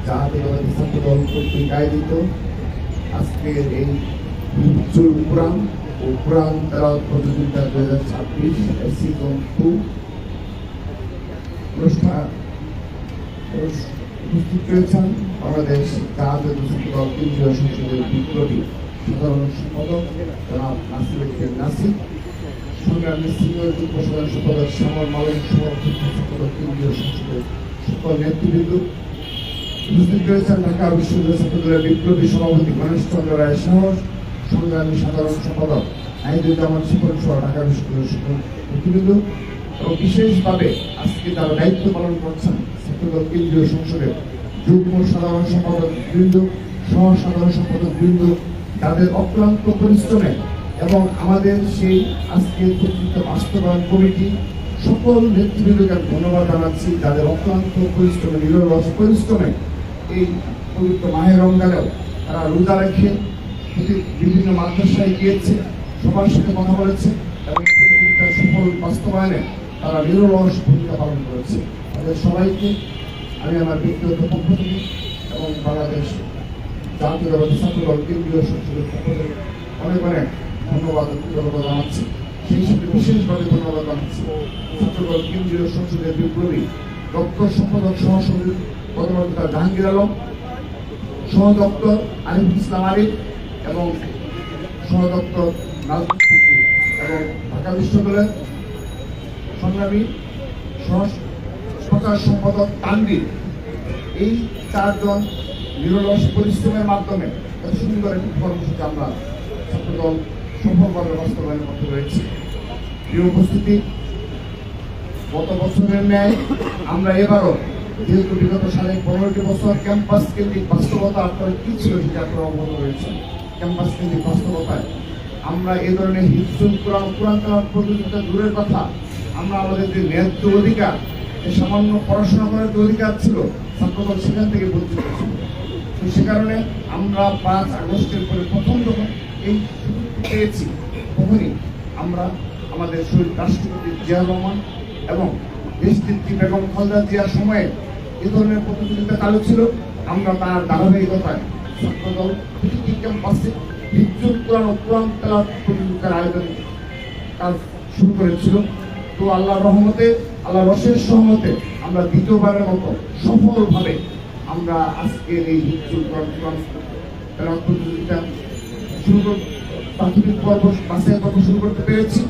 জাতীয়তাবাদী ছাত্রদল কর্তৃক আয়োজিত আজকের এই হিফজুল কুরআন ও কুরআন তেলাওয়াত প্রতিযোগিতা 2026 সিজন 2 অনুষ্ঠান উপস্থিত রয়েছেন বাংলাদেশ জাতীয়তাবাদী ছাত্রদল কেন্দ্রীয় সংসদের বিপ্লবী সাধারণ সম্পাদক জনাব নাসির নাসির, সংগ্রামী সিনিয়র যুগ্ম সাধারণ সম্পাদক শ্যামল মালন সহ ছাত্রদল কেন্দ্রীয় সংসদের সকল নেতৃবৃন্দ। উপস্থিত রয়েছেন ঢাকা বিশ্ববিদ্যালয় ছাত্রদলের বিপ্লবী সভাপতি গণেশ চন্দ্র রায় সাহস, সংগ্রামী সাধারণ সম্পাদক নাহিদুজ্জামান শিপন সহ ঢাকা বিশ্ববিদ্যালয়ের সকল নেতৃবৃন্দ এবং বিশেষভাবে আজকে তারা দায়িত্ব পালন করছেন ছাত্রদল কেন্দ্রীয় সংসদের যুগ্ম সাধারণ সম্পাদক বৃন্দ, সহ সাধারণ সম্পাদক বৃন্দ, তাদের অক্লান্ত পরিশ্রমে এবং আমাদের সেই আজকের কর্তৃত্ব বাস্তবায়ন কমিটি সকল নেতৃবৃন্দকে ধন্যবাদ জানাচ্ছি। তাদের অক্লান্ত পরিশ্রমে, নিরলস পরিশ্রমে এই পবিত্র মাহে রমজানেও তারা রোজা রেখে বিভিন্ন মাদ্রাসায় গিয়েছে, সবার সাথে কথা বলেছে এবং প্রতিযোগিতার সফল বাস্তবায়নে তারা নিরলস ভূমিকা পালন করেছে। তাদের সবাইকে আমি আমার ব্যক্তিগত পক্ষ থেকে এবং বাংলাদেশ জাতীয়তাবাদী ছাত্রদল কেন্দ্রীয় সংসদের পক্ষ থেকে অনেক অনেক ধন্যবাদ কৃতজ্ঞতা জানাচ্ছি। সেই সাথে বিশেষভাবে ধন্যবাদ জানাচ্ছি ছাত্রদল কেন্দ্রীয় সংসদের বিপ্লবী দপ্তর সম্পাদক সহসভাপতি কর্মকর্তা জাহাঙ্গীর আলম, সহ দপ্তর আরিফ ইসলাম আরিফ এবং সহ দপ্তর নাজমুল সিদ্দিক এবং ঢাকা বিশ্ববিদ্যালয়ের সংগ্রামী প্রচার সম্পাদক তানভীর। এই চারজন নিরলস পরিশ্রমের মাধ্যমে এত সুন্দর একটি কর্মসূচি আমরা ছাত্রদল সফলভাবে বাস্তবায়নের মধ্যে রয়েছে। প্রিয় উপস্থিতি, গত বছরের ন্যায় আমরা এবারও যেহেতু বিগত সাড়ে 15টি বছর ক্যাম্পাস কেন্দ্রিক বাস্তবতা আপনারা কি ছিল সেটা আপনারা অবগত রয়েছেন। ক্যাম্পাস কেন্দ্রিক বাস্তবতায় আমরা এই ধরনের হিফজুল কুরআন তেলাওয়াত প্রতিযোগিতা দূরের কথা, আমরা আমাদের যে ন্যায্য অধিকার, যে সামান্য পড়াশোনা করার যে অধিকার ছিল ছাত্রদল সেখান থেকে বঞ্চিত ছিল। তো সে কারণে আমরা 5 আগস্টের পরে প্রথম যখন এই পেয়েছি তখনই আমরা আমাদের শহীদ রাষ্ট্রপতি জিয়াউর রহমান এবং দেশনেত্রী বেগম খালেদা জিয়ার সময়ে এ ধরনের প্রতিযোগিতা চালু ছিল। আমরা তার ধারাবাহিকতায় ছাত্রদল প্রতিটি ক্যাম্পাসে হিফজুল কুরআন ও কুরআন তেলাওয়াত প্রতিযোগিতার আয়োজন কাজ শুরু করেছিল। তো আল্লাহর রহমতে, আল্লাহর অশেষ সহমতে আমরা দ্বিতীয়বারের মতো সফলভাবে আমরা আজকের এই হিফজুল কুরআন তেলাওয়াত প্রতিযোগিতা শুরু প্রাথমিক পর্ব বাছাই পর্ব শুরু করতে পেরেছি।